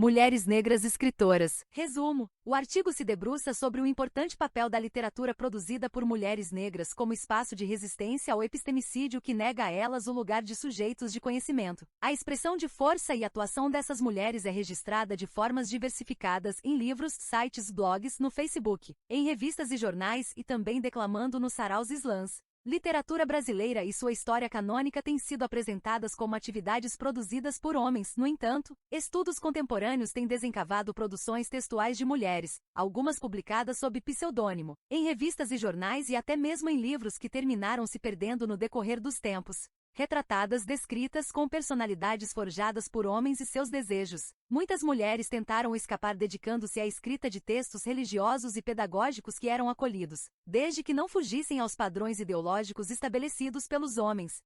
Mulheres negras escritoras. Resumo: o artigo se debruça sobre o importante papel da literatura produzida por mulheres negras como espaço de resistência ao epistemicídio que nega a elas o lugar de sujeitos de conhecimento. A expressão de força e atuação dessas mulheres é registrada de formas diversificadas em livros, sites, blogs, no Facebook, em revistas e jornais e também declamando nos saraus slams. Literatura brasileira e sua história canônica têm sido apresentadas como atividades produzidas por homens. No entanto, estudos contemporâneos têm desencavado produções textuais de mulheres, algumas publicadas sob pseudônimo, em revistas e jornais e até mesmo em livros que terminaram se perdendo no decorrer dos tempos. Retratadas, descritas com personalidades forjadas por homens e seus desejos. Muitas mulheres tentaram escapar dedicando-se à escrita de textos religiosos e pedagógicos que eram acolhidos, desde que não fugissem aos padrões ideológicos estabelecidos pelos homens.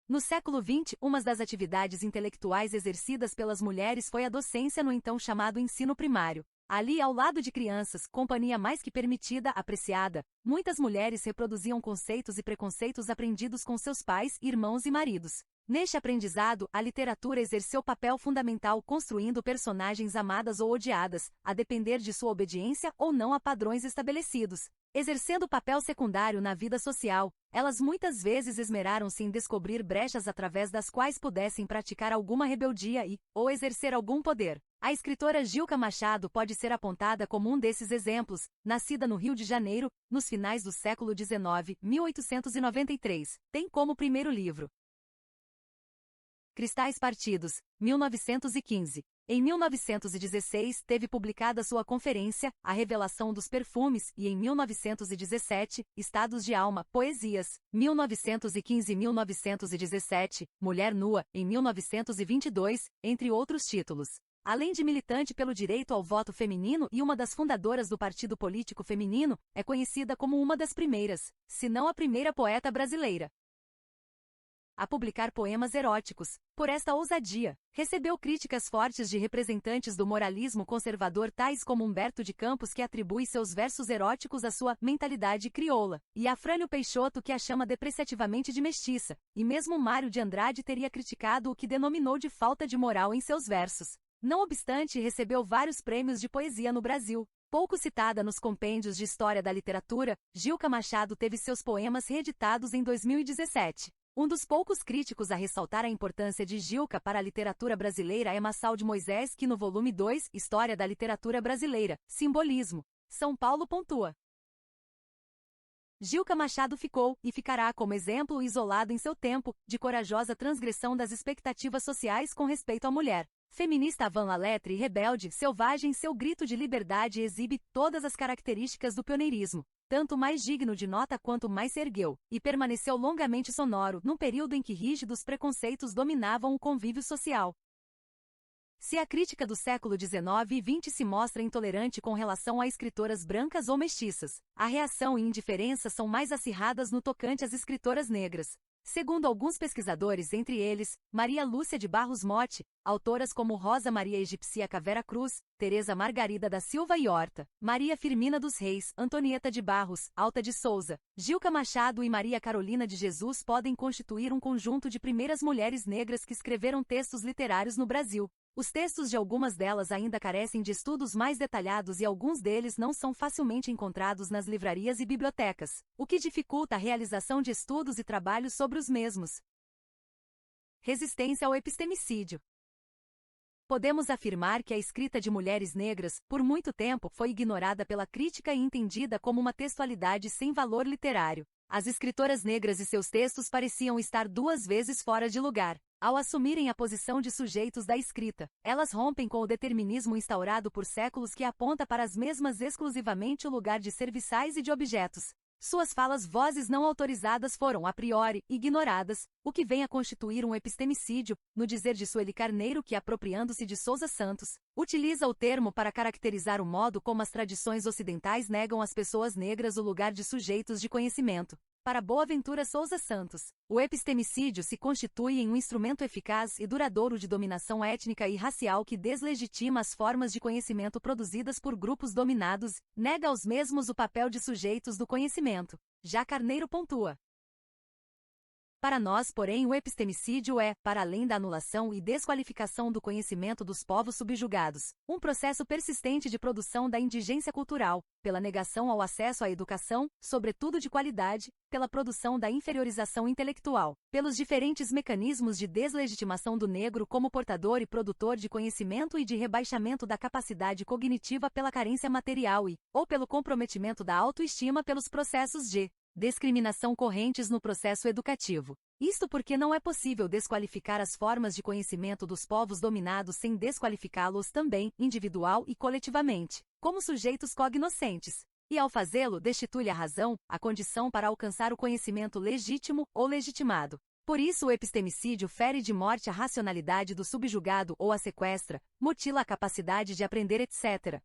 No século XX, uma das atividades intelectuais exercidas pelas mulheres foi a docência no então chamado ensino primário. Ali, ao lado de crianças, companhia mais que permitida, apreciada, muitas mulheres reproduziam conceitos e preconceitos aprendidos com seus pais, irmãos e maridos. Neste aprendizado, a literatura exerceu papel fundamental construindo personagens amadas ou odiadas, a depender de sua obediência ou não a padrões estabelecidos. Exercendo papel secundário na vida social, elas muitas vezes esmeraram-se em descobrir brechas através das quais pudessem praticar alguma rebeldia ou exercer algum poder. A escritora Gilca Machado pode ser apontada como um desses exemplos, nascida no Rio de Janeiro, nos finais do século XIX, 1893, tem como primeiro livro Cristais Partidos, 1915. Em 1916, teve publicada sua conferência, A Revelação dos Perfumes, e em 1917, Estados de Alma, Poesias, 1915-1917, Mulher Nua, em 1922, entre outros títulos. Além de militante pelo direito ao voto feminino e uma das fundadoras do Partido Político Feminino, é conhecida como uma das primeiras, se não a primeira poeta brasileira a publicar poemas eróticos. Por esta ousadia, recebeu críticas fortes de representantes do moralismo conservador tais como Humberto de Campos, que atribui seus versos eróticos à sua mentalidade crioula, e Afrânio Peixoto, que a chama depreciativamente de mestiça, e mesmo Mário de Andrade teria criticado o que denominou de falta de moral em seus versos. Não obstante, recebeu vários prêmios de poesia no Brasil. Pouco citada nos compêndios de história da literatura, Gilca Machado teve seus poemas reeditados em 2017. Um dos poucos críticos a ressaltar a importância de Gilca para a literatura brasileira é Massal de Moisés, que no volume 2, História da Literatura Brasileira, Simbolismo, São Paulo pontua: Gilca Machado ficou, e ficará como exemplo isolado em seu tempo, de corajosa transgressão das expectativas sociais com respeito à mulher. Feminista avant la lettre e rebelde, selvagem, seu grito de liberdade exibe todas as características do pioneirismo, tanto mais digno de nota quanto mais se ergueu, e permaneceu longamente sonoro, num período em que rígidos preconceitos dominavam o convívio social. Se a crítica do século XIX e XX se mostra intolerante com relação a escritoras brancas ou mestiças, a reação e indiferença são mais acirradas no tocante às escritoras negras. Segundo alguns pesquisadores, entre eles, Maria Lúcia de Barros Motti, autoras como Rosa Maria Egipsíaca Vera Cruz, Teresa Margarida da Silva e Horta, Maria Firmina dos Reis, Antonieta de Barros, Alta de Souza, Gilca Machado e Maria Carolina de Jesus podem constituir um conjunto de primeiras mulheres negras que escreveram textos literários no Brasil. Os textos de algumas delas ainda carecem de estudos mais detalhados e alguns deles não são facilmente encontrados nas livrarias e bibliotecas, o que dificulta a realização de estudos e trabalhos sobre os mesmos. Resistência ao epistemicídio. Podemos afirmar que a escrita de mulheres negras, por muito tempo, foi ignorada pela crítica e entendida como uma textualidade sem valor literário. As escritoras negras e seus textos pareciam estar duas vezes fora de lugar. Ao assumirem a posição de sujeitos da escrita, elas rompem com o determinismo instaurado por séculos que aponta para as mesmas exclusivamente o lugar de serviçais e de objetos. Suas falas, vozes não autorizadas foram, a priori, ignoradas, o que vem a constituir um epistemicídio, no dizer de Sueli Carneiro, que, apropriando-se de Sousa Santos, utiliza o termo para caracterizar o modo como as tradições ocidentais negam às pessoas negras o lugar de sujeitos de conhecimento. Para Boaventura Sousa Santos, o epistemicídio se constitui em um instrumento eficaz e duradouro de dominação étnica e racial que deslegitima as formas de conhecimento produzidas por grupos dominados, nega aos mesmos o papel de sujeitos do conhecimento. Já Carneiro pontua: Para nós, porém, o epistemicídio é, para além da anulação e desqualificação do conhecimento dos povos subjugados, um processo persistente de produção da indigência cultural, pela negação ao acesso à educação, sobretudo de qualidade, pela produção da inferiorização intelectual, pelos diferentes mecanismos de deslegitimação do negro como portador e produtor de conhecimento e de rebaixamento da capacidade cognitiva pela carência material e, ou pelo comprometimento da autoestima pelos processos de discriminação correntes no processo educativo. Isto porque não é possível desqualificar as formas de conhecimento dos povos dominados sem desqualificá-los também, individual e coletivamente, como sujeitos cognoscentes. E ao fazê-lo, destitui a razão, a condição para alcançar o conhecimento legítimo ou legitimado. Por isso o epistemicídio fere de morte a racionalidade do subjugado ou a sequestra, mutila a capacidade de aprender, etc.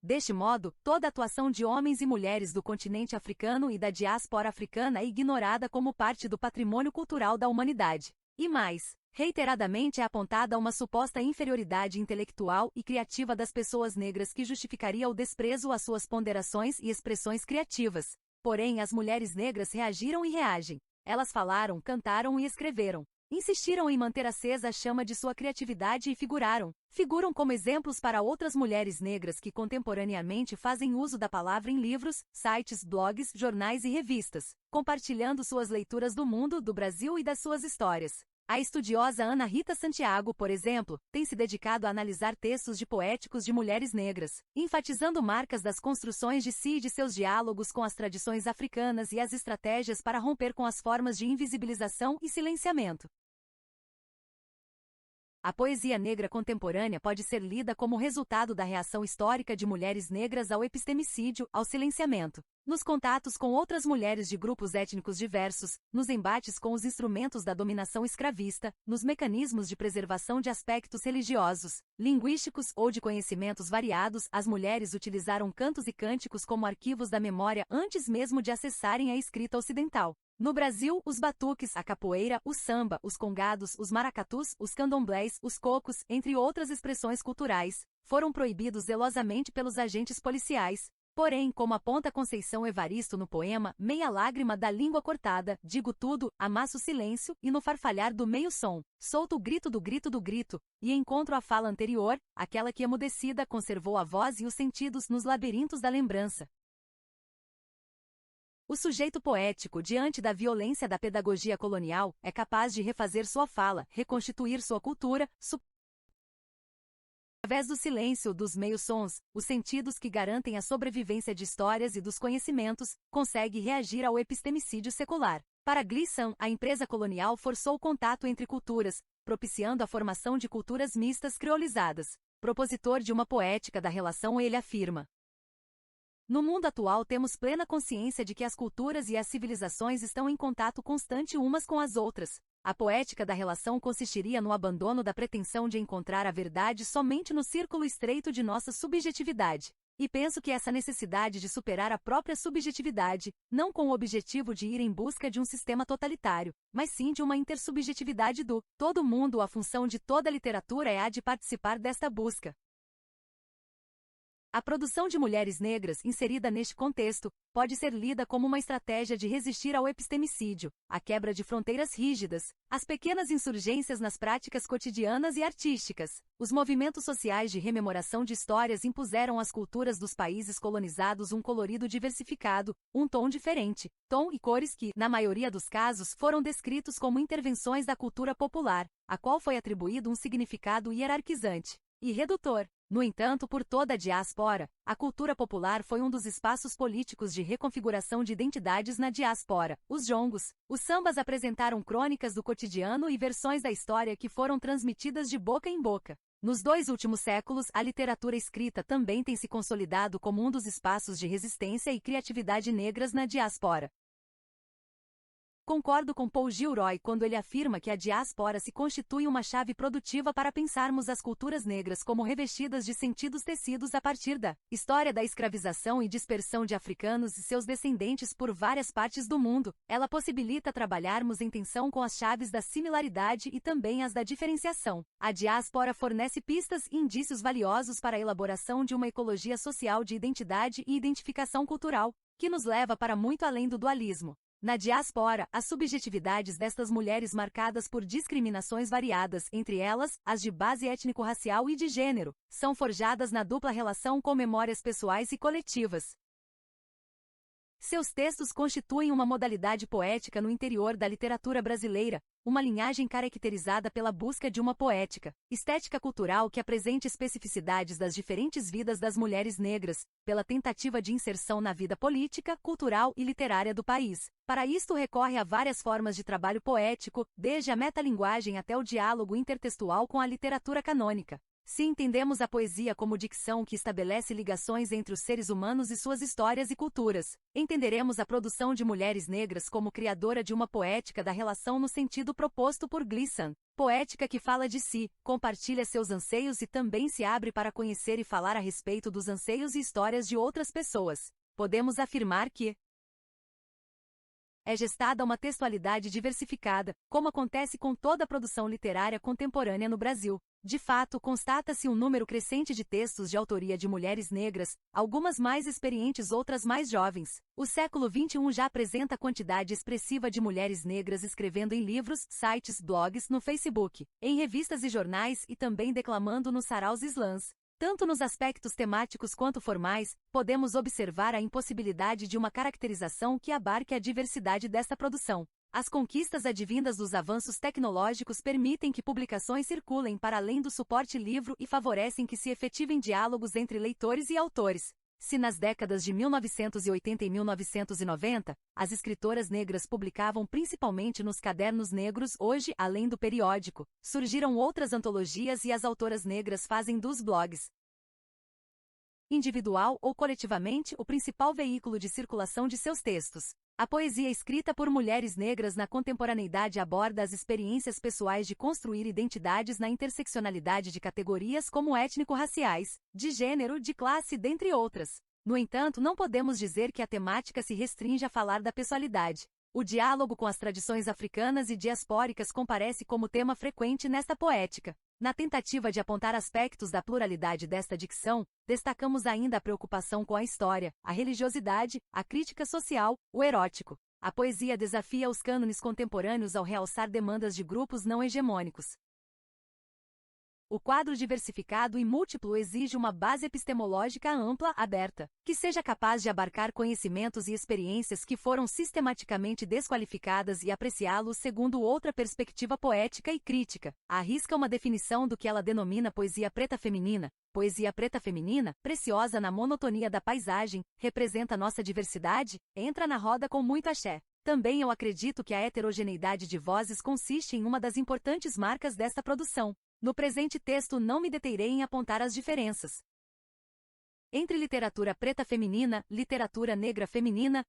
Deste modo, toda atuação de homens e mulheres do continente africano e da diáspora africana é ignorada como parte do patrimônio cultural da humanidade. E mais, reiteradamente é apontada uma suposta inferioridade intelectual e criativa das pessoas negras que justificaria o desprezo às suas ponderações e expressões criativas. Porém, as mulheres negras reagiram e reagem. Elas falaram, cantaram e escreveram. Insistiram em manter acesa a chama de sua criatividade e figuram como exemplos para outras mulheres negras que contemporaneamente fazem uso da palavra em livros, sites, blogs, jornais e revistas, compartilhando suas leituras do mundo, do Brasil e das suas histórias. A estudiosa Ana Rita Santiago, por exemplo, tem se dedicado a analisar textos de poéticos de mulheres negras, enfatizando marcas das construções de si e de seus diálogos com as tradições africanas e as estratégias para romper com as formas de invisibilização e silenciamento. A poesia negra contemporânea pode ser lida como resultado da reação histórica de mulheres negras ao epistemicídio, ao silenciamento, nos contatos com outras mulheres de grupos étnicos diversos, nos embates com os instrumentos da dominação escravista, nos mecanismos de preservação de aspectos religiosos, linguísticos ou de conhecimentos variados. As mulheres utilizaram cantos e cânticos como arquivos da memória antes mesmo de acessarem a escrita ocidental. No Brasil, os batuques, a capoeira, o samba, os congados, os maracatus, os candomblés, os cocos, entre outras expressões culturais, foram proibidos zelosamente pelos agentes policiais. Porém, como aponta Conceição Evaristo no poema Meia Lágrima da Língua Cortada, digo tudo, amasso o silêncio, e no farfalhar do meio som, solto o grito do grito do grito, e encontro a fala anterior, aquela que emudecida conservou a voz e os sentidos nos labirintos da lembrança. O sujeito poético, diante da violência da pedagogia colonial, é capaz de refazer sua fala, reconstituir sua cultura, através do silêncio, dos meios-sons, os sentidos que garantem a sobrevivência de histórias e dos conhecimentos, consegue reagir ao epistemicídio secular. Para Glisson, a empresa colonial forçou o contato entre culturas, propiciando a formação de culturas mistas criolizadas. Propositor de uma poética da relação, ele afirma: no mundo atual temos plena consciência de que as culturas e as civilizações estão em contato constante umas com as outras. A poética da relação consistiria no abandono da pretensão de encontrar a verdade somente no círculo estreito de nossa subjetividade. E penso que essa necessidade de superar a própria subjetividade, não com o objetivo de ir em busca de um sistema totalitário, mas sim de uma intersubjetividade do todo mundo. A função de toda literatura é a de participar desta busca. A produção de mulheres negras, inserida neste contexto, pode ser lida como uma estratégia de resistir ao epistemicídio, à quebra de fronteiras rígidas, às pequenas insurgências nas práticas cotidianas e artísticas. Os movimentos sociais de rememoração de histórias impuseram às culturas dos países colonizados um colorido diversificado, um tom diferente, tom e cores que, na maioria dos casos, foram descritos como intervenções da cultura popular, a qual foi atribuído um significado hierarquizante e redutor. No entanto, por toda a diáspora, a cultura popular foi um dos espaços políticos de reconfiguração de identidades na diáspora. Os jongos, os sambas apresentaram crônicas do cotidiano e versões da história que foram transmitidas de boca em boca. Nos 2 últimos séculos, a literatura escrita também tem se consolidado como um dos espaços de resistência e criatividade negras na diáspora. Concordo com Paul Gilroy quando ele afirma que a diáspora se constitui uma chave produtiva para pensarmos as culturas negras como revestidas de sentidos tecidos a partir da história da escravização e dispersão de africanos e seus descendentes por várias partes do mundo. Ela possibilita trabalharmos em tensão com as chaves da similaridade e também as da diferenciação. A diáspora fornece pistas e indícios valiosos para a elaboração de uma ecologia social de identidade e identificação cultural, que nos leva para muito além do dualismo. Na diáspora, as subjetividades destas mulheres marcadas por discriminações variadas, entre elas, as de base étnico-racial e de gênero, são forjadas na dupla relação com memórias pessoais e coletivas. Seus textos constituem uma modalidade poética no interior da literatura brasileira, uma linhagem caracterizada pela busca de uma poética, estética cultural que apresente especificidades das diferentes vidas das mulheres negras, pela tentativa de inserção na vida política, cultural e literária do país. Para isto recorre a várias formas de trabalho poético, desde a metalinguagem até o diálogo intertextual com a literatura canônica. Se entendemos a poesia como dicção que estabelece ligações entre os seres humanos e suas histórias e culturas, entenderemos a produção de mulheres negras como criadora de uma poética da relação no sentido proposto por Glissant, poética que fala de si, compartilha seus anseios e também se abre para conhecer e falar a respeito dos anseios e histórias de outras pessoas. Podemos afirmar que é gestada uma textualidade diversificada, como acontece com toda a produção literária contemporânea no Brasil. De fato, constata-se um número crescente de textos de autoria de mulheres negras, algumas mais experientes, outras mais jovens. O século XXI já apresenta quantidade expressiva de mulheres negras escrevendo em livros, sites, blogs, no Facebook, em revistas e jornais e também declamando nos saraus slams. Tanto nos aspectos temáticos quanto formais, podemos observar a impossibilidade de uma caracterização que abarque a diversidade desta produção. As conquistas advindas dos avanços tecnológicos permitem que publicações circulem para além do suporte livro e favorecem que se efetivem diálogos entre leitores e autores. Se nas décadas de 1980 e 1990, as escritoras negras publicavam principalmente nos cadernos negros, hoje, além do periódico, surgiram outras antologias e as autoras negras fazem dos blogs, individual ou coletivamente, o principal veículo de circulação de seus textos. A poesia escrita por mulheres negras na contemporaneidade aborda as experiências pessoais de construir identidades na interseccionalidade de categorias como étnico-raciais, de gênero, de classe, dentre outras. No entanto, não podemos dizer que a temática se restringe a falar da pessoalidade. O diálogo com as tradições africanas e diaspóricas comparece como tema frequente nesta poética. Na tentativa de apontar aspectos da pluralidade desta dicção, destacamos ainda a preocupação com a história, a religiosidade, a crítica social, o erótico. A poesia desafia os cânones contemporâneos ao realçar demandas de grupos não hegemônicos. O quadro diversificado e múltiplo exige uma base epistemológica ampla, aberta, que seja capaz de abarcar conhecimentos e experiências que foram sistematicamente desqualificadas e apreciá-los segundo outra perspectiva poética e crítica. Arrisca uma definição do que ela denomina poesia preta feminina. Poesia preta feminina, preciosa na monotonia da paisagem, representa nossa diversidade, entra na roda com muito axé. Também eu acredito que a heterogeneidade de vozes consiste em uma das importantes marcas desta produção. No presente texto não me deterei em apontar as diferenças entre literatura preta feminina, literatura negra feminina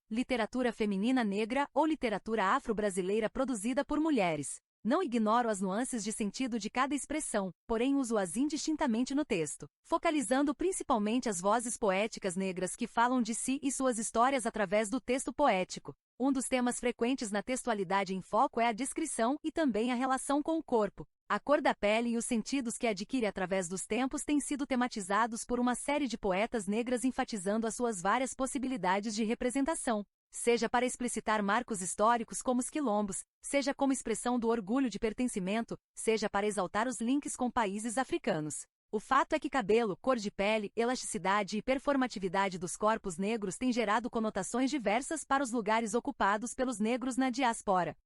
negra ou literatura afro-brasileira produzida por mulheres. Não ignoro as nuances de sentido de cada expressão, porém uso-as indistintamente no texto, focalizando principalmente as vozes poéticas negras que falam de si e suas histórias através do texto poético. Um dos temas frequentes na textualidade em foco é a descrição e também a relação com o corpo. A cor da pele e os sentidos que adquire através dos tempos têm sido tematizados por uma série de poetas negras enfatizando as suas várias possibilidades de representação, seja para explicitar marcos históricos como os quilombos, seja como expressão do orgulho de pertencimento, seja para exaltar os links com países africanos. O fato é que cabelo, cor de pele, elasticidade e performatividade dos corpos negros têm gerado conotações diversas para os lugares ocupados pelos negros na diáspora.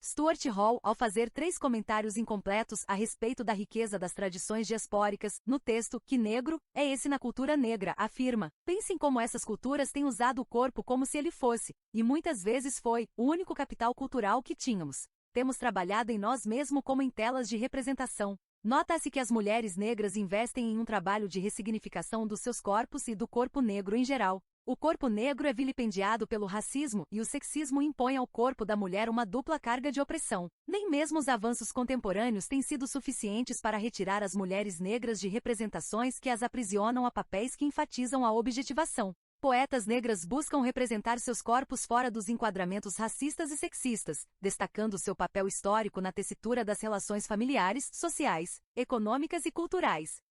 Stuart Hall, ao fazer 3 comentários incompletos a respeito da riqueza das tradições diaspóricas, no texto Que Negro é Esse na Cultura Negra, afirma: pensem como essas culturas têm usado o corpo como se ele fosse, e muitas vezes foi, o único capital cultural que tínhamos. Temos trabalhado em nós mesmos como em telas de representação. Nota-se que as mulheres negras investem em um trabalho de ressignificação dos seus corpos e do corpo negro em geral. O corpo negro é vilipendiado pelo racismo e o sexismo impõe ao corpo da mulher uma dupla carga de opressão. Nem mesmo os avanços contemporâneos têm sido suficientes para retirar as mulheres negras de representações que as aprisionam a papéis que enfatizam a objetivação. Poetas negras buscam representar seus corpos fora dos enquadramentos racistas e sexistas, destacando seu papel histórico na tessitura das relações familiares, sociais, econômicas e culturais.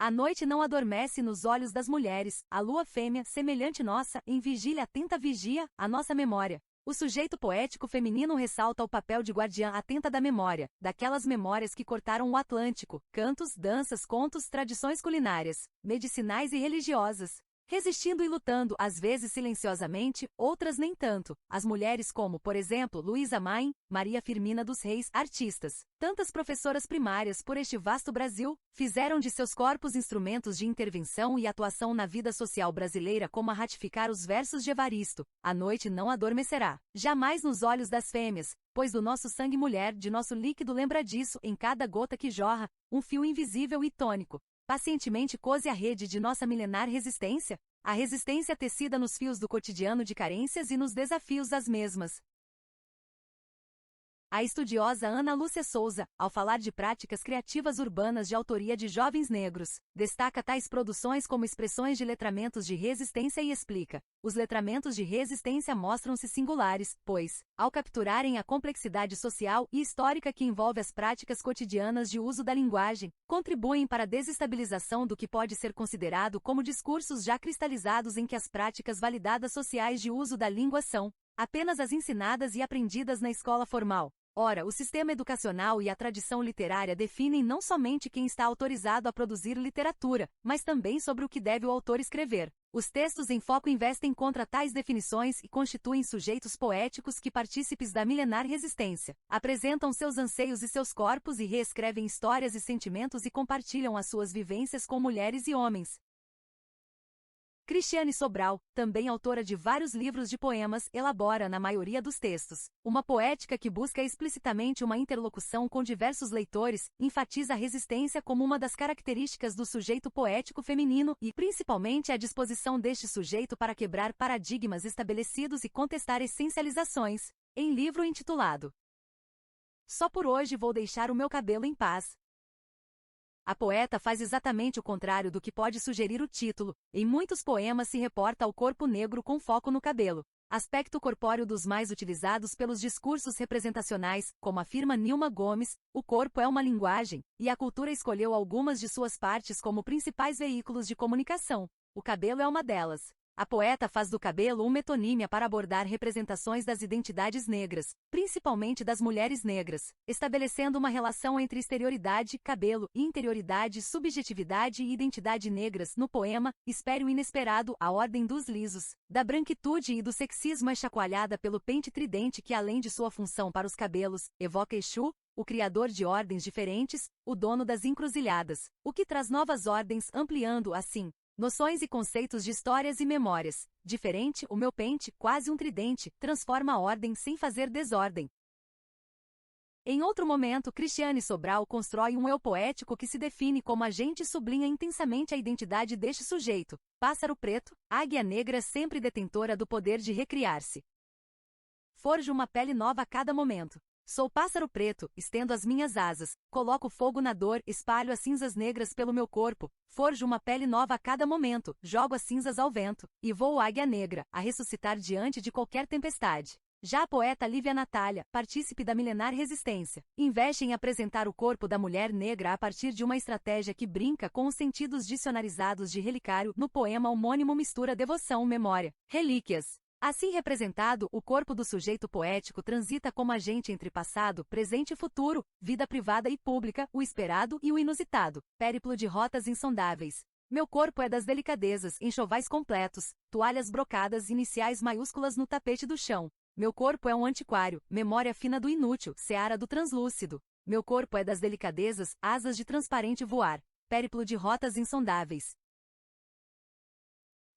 A noite não adormece nos olhos das mulheres, a lua fêmea, semelhante nossa, em vigília atenta vigia, a nossa memória. O sujeito poético feminino ressalta o papel de guardiã atenta da memória, daquelas memórias que cortaram o Atlântico, cantos, danças, contos, tradições culinárias, medicinais e religiosas. Resistindo e lutando, às vezes silenciosamente, outras nem tanto, as mulheres como, por exemplo, Luísa Maim, Maria Firmina dos Reis, artistas, tantas professoras primárias por este vasto Brasil, fizeram de seus corpos instrumentos de intervenção e atuação na vida social brasileira, como a ratificar os versos de Evaristo: a noite não adormecerá, jamais nos olhos das fêmeas, pois do nosso sangue mulher, de nosso líquido lembra disso, em cada gota que jorra, um fio invisível e tônico. Pacientemente cose a rede de nossa milenar resistência, a resistência tecida nos fios do cotidiano de carências e nos desafios das mesmas. A estudiosa Ana Lúcia Souza, ao falar de práticas criativas urbanas de autoria de jovens negros, destaca tais produções como expressões de letramentos de resistência e explica: os letramentos de resistência mostram-se singulares, pois, ao capturarem a complexidade social e histórica que envolve as práticas cotidianas de uso da linguagem, contribuem para a desestabilização do que pode ser considerado como discursos já cristalizados em que as práticas validadas sociais de uso da língua são apenas as ensinadas e aprendidas na escola formal. Ora, o sistema educacional e a tradição literária definem não somente quem está autorizado a produzir literatura, mas também sobre o que deve o autor escrever. Os textos em foco investem contra tais definições e constituem sujeitos poéticos que, partícipes da milenar resistência, apresentam seus anseios e seus corpos e reescrevem histórias e sentimentos e compartilham as suas vivências com mulheres e homens. Cristiane Sobral, também autora de vários livros de poemas, elabora, na maioria dos textos, uma poética que busca explicitamente uma interlocução com diversos leitores, enfatiza a resistência como uma das características do sujeito poético feminino e, principalmente, a disposição deste sujeito para quebrar paradigmas estabelecidos e contestar essencializações. Em livro intitulado Só por hoje vou deixar o meu cabelo em paz. A poeta faz exatamente o contrário do que pode sugerir o título. Em muitos poemas se reporta ao corpo negro com foco no cabelo, aspecto corpóreo dos mais utilizados pelos discursos representacionais, como afirma Nilma Gomes, o corpo é uma linguagem, e a cultura escolheu algumas de suas partes como principais veículos de comunicação. O cabelo é uma delas. A poeta faz do cabelo uma metonímia para abordar representações das identidades negras, principalmente das mulheres negras, estabelecendo uma relação entre exterioridade, cabelo, interioridade, subjetividade e identidade negras no poema Espere o Inesperado, a Ordem dos Lisos, da branquitude e do sexismo é chacoalhada pelo pente tridente que, além de sua função para os cabelos, evoca Exu, o criador de ordens diferentes, o dono das encruzilhadas, o que traz novas ordens, ampliando, assim, noções e conceitos de histórias e memórias. Diferente, o meu pente, quase um tridente, transforma a ordem sem fazer desordem. Em outro momento, Cristiane Sobral constrói um eu poético que se define como agente e sublinha intensamente a identidade deste sujeito, pássaro preto, águia negra sempre detentora do poder de recriar-se. Forjo uma pele nova a cada momento. Sou pássaro preto, estendo as minhas asas, coloco fogo na dor, espalho as cinzas negras pelo meu corpo, forjo uma pele nova a cada momento, jogo as cinzas ao vento, e voo águia negra, a ressuscitar diante de qualquer tempestade. Já a poeta Lívia Natália, partícipe da milenar resistência, investe em apresentar o corpo da mulher negra a partir de uma estratégia que brinca com os sentidos dicionarizados de relicário. No poema homônimo mistura devoção, memória, relíquias. Assim representado, o corpo do sujeito poético transita como agente entre passado, presente e futuro, vida privada e pública, o esperado e o inusitado, périplo de rotas insondáveis. Meu corpo é das delicadezas, enxovais completos, toalhas brocadas, iniciais maiúsculas no tapete do chão. Meu corpo é um antiquário, memória fina do inútil, seara do translúcido. Meu corpo é das delicadezas, asas de transparente voar, périplo de rotas insondáveis.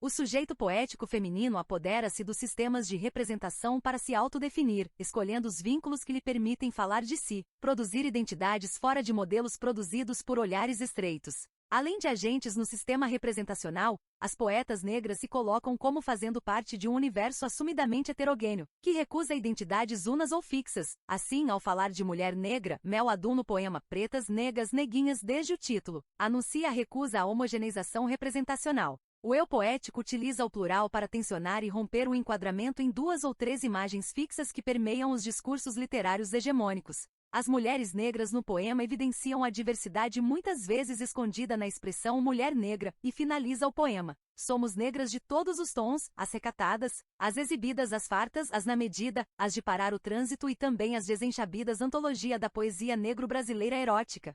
O sujeito poético feminino apodera-se dos sistemas de representação para se autodefinir, escolhendo os vínculos que lhe permitem falar de si, produzir identidades fora de modelos produzidos por olhares estreitos. Além de agentes no sistema representacional, as poetas negras se colocam como fazendo parte de um universo assumidamente heterogêneo, que recusa identidades unas ou fixas. Assim, ao falar de mulher negra, Mel Adum no poema Pretas, Negas, Neguinhas desde o título, anuncia a recusa à homogeneização representacional. O eu poético utiliza o plural para tensionar e romper o enquadramento em duas ou três imagens fixas que permeiam os discursos literários hegemônicos. As mulheres negras no poema evidenciam a diversidade muitas vezes escondida na expressão mulher negra, e finaliza o poema. Somos negras de todos os tons, as recatadas, as exibidas, as fartas, as na medida, as de parar o trânsito e também as desenchabidas. Antologia da poesia negro-brasileira erótica.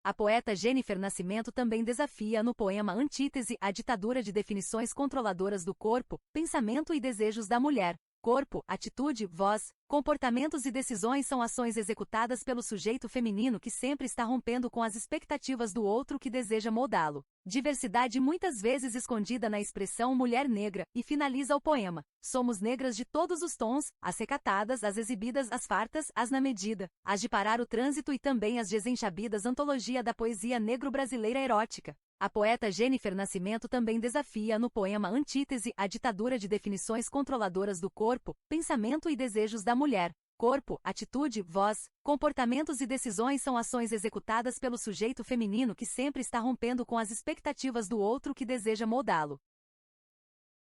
A poeta Jennifer Nascimento também desafia no poema Antítese a ditadura de definições controladoras do corpo, pensamento e desejos da mulher. Corpo, atitude, voz, comportamentos e decisões são ações executadas pelo sujeito feminino que sempre está rompendo com as expectativas do outro que deseja moldá-lo. Diversidade muitas vezes escondida na expressão mulher negra, e finaliza o poema. Somos negras de todos os tons, as recatadas, as exibidas, as fartas, as na medida, as de parar o trânsito e também as desenchabidas. Antologia da poesia negro-brasileira erótica. A poeta Jennifer Nascimento também desafia no poema Antítese a ditadura de definições controladoras do corpo, pensamento e desejos da mulher. Corpo, atitude, voz, comportamentos e decisões são ações executadas pelo sujeito feminino que sempre está rompendo com as expectativas do outro que deseja moldá-lo.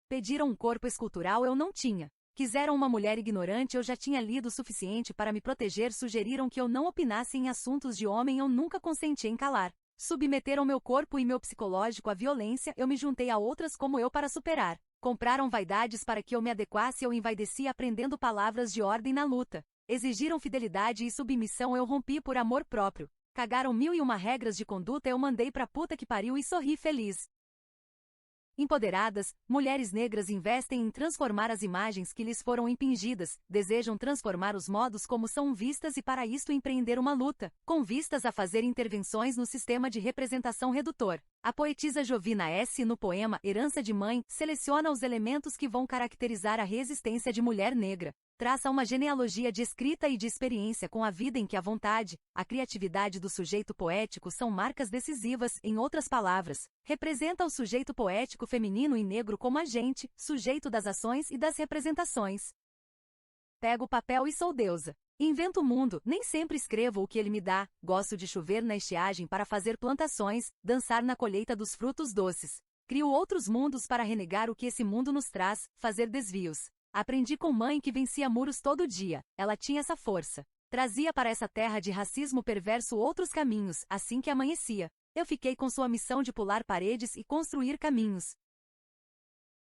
Pediram um corpo escultural, eu não tinha. Quiseram uma mulher ignorante, eu já tinha lido o suficiente para me proteger. Sugeriram que eu não opinasse em assuntos de homem, eu nunca consenti em calar. Submeteram meu corpo e meu psicológico à violência, eu me juntei a outras como eu para superar. Compraram vaidades para que eu me adequasse, eu envaideci aprendendo palavras de ordem na luta. Exigiram fidelidade e submissão, eu rompi por amor próprio. Cagaram 1001 regras de conduta, eu mandei pra puta que pariu e sorri feliz. Empoderadas, mulheres negras investem em transformar as imagens que lhes foram impingidas, desejam transformar os modos como são vistas e para isto empreender uma luta, com vistas a fazer intervenções no sistema de representação redutor. A poetisa Jovina S., no poema Herança de Mãe, seleciona os elementos que vão caracterizar a resistência de mulher negra. Traça uma genealogia de escrita e de experiência com a vida em que a vontade, a criatividade do sujeito poético são marcas decisivas, em outras palavras, representa o sujeito poético feminino e negro como agente, sujeito das ações e das representações. Pego o papel e sou deusa. Invento o mundo, nem sempre escrevo o que ele me dá, gosto de chover na estiagem para fazer plantações, dançar na colheita dos frutos doces. Crio outros mundos para renegar o que esse mundo nos traz, fazer desvios. Aprendi com mãe que vencia muros todo dia, ela tinha essa força. Trazia para essa terra de racismo perverso outros caminhos, assim que amanhecia. Eu fiquei com sua missão de pular paredes e construir caminhos.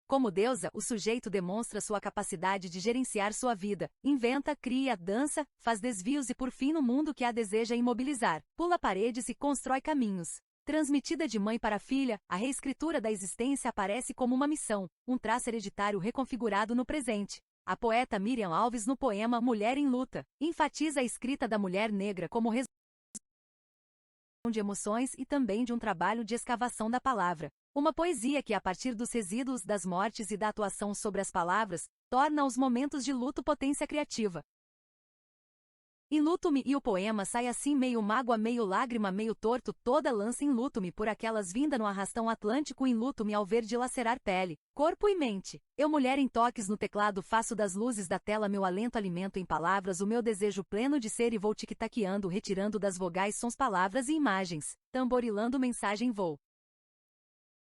Como deusa, o sujeito demonstra sua capacidade de gerenciar sua vida, inventa, cria, dança, faz desvios e por fim no mundo que a deseja imobilizar, pula paredes e constrói caminhos. Transmitida de mãe para filha, a reescritura da existência aparece como uma missão, um traço hereditário reconfigurado no presente. A poeta Miriam Alves no poema Mulher em Luta, enfatiza a escrita da mulher negra como resolução de emoções e também de um trabalho de escavação da palavra. Uma poesia que, a partir dos resíduos das mortes e da atuação sobre as palavras, torna os momentos de luto potência criativa. Enluto-me, e o poema sai assim meio mágoa, meio lágrima, meio torto, toda lança enluto-me por aquelas vinda no arrastão atlântico, enluto-me ao ver dilacerar pele, corpo e mente. Eu mulher em toques no teclado faço das luzes da tela meu alento alimento em palavras o meu desejo pleno de ser e vou tic-taqueando retirando das vogais sons palavras e imagens, tamborilando mensagem vou.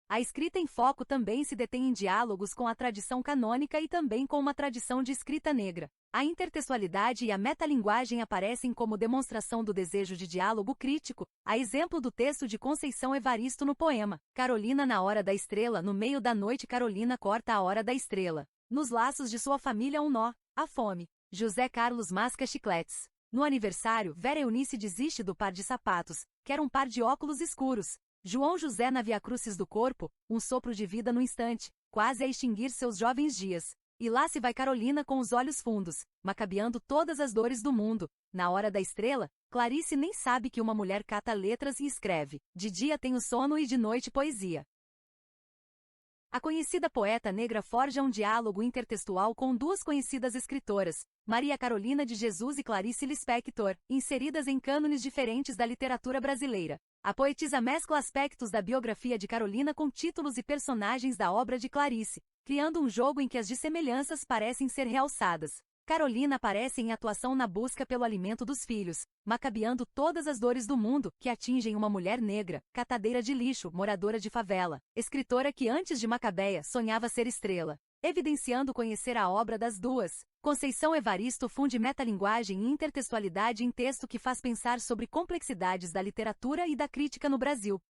A escrita em foco também se detém em diálogos com a tradição canônica e também com uma tradição de escrita negra. A intertextualidade e a metalinguagem aparecem como demonstração do desejo de diálogo crítico, a exemplo do texto de Conceição Evaristo no poema Carolina na hora da estrela, no meio da noite Carolina corta a hora da estrela. Nos laços de sua família um nó, a fome. José Carlos masca chicletes. No aniversário, Vera Eunice desiste do par de sapatos, quer um par de óculos escuros. João José na Via Crucis do corpo, um sopro de vida no instante, quase a extinguir seus jovens dias. E lá se vai Carolina com os olhos fundos, macabeando todas as dores do mundo. Na hora da estrela, Clarice nem sabe que uma mulher cata letras e escreve. De dia tem o sono e de noite poesia. A conhecida poeta negra forja um diálogo intertextual com duas conhecidas escritoras, Maria Carolina de Jesus e Clarice Lispector, inseridas em cânones diferentes da literatura brasileira. A poetisa mescla aspectos da biografia de Carolina com títulos e personagens da obra de Clarice, criando um jogo em que as dissemelhanças parecem ser realçadas. Carolina aparece em atuação na busca pelo alimento dos filhos, macabeando todas as dores do mundo que atingem uma mulher negra, catadeira de lixo, moradora de favela, escritora que antes de Macabeia sonhava ser estrela. evidenciando conhecer a obra das duas. Conceição Evaristo funde metalinguagem e intertextualidade em texto que faz pensar sobre complexidades da literatura e da crítica no Brasil.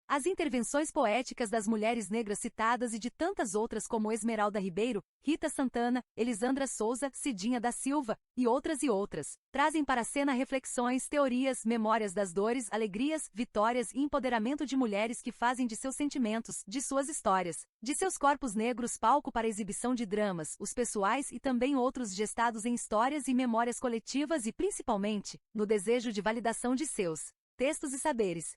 As intervenções poéticas das mulheres negras citadas e de tantas outras como Esmeralda Ribeiro, Rita Santana, Elisandra Souza, Cidinha da Silva, e outras, trazem para a cena reflexões, teorias, memórias das dores, alegrias, vitórias e empoderamento de mulheres que fazem de seus sentimentos, de suas histórias, de seus corpos negros palco para exibição de dramas, os pessoais e também outros gestados em histórias e memórias coletivas e principalmente, no desejo de validação de seus textos e saberes.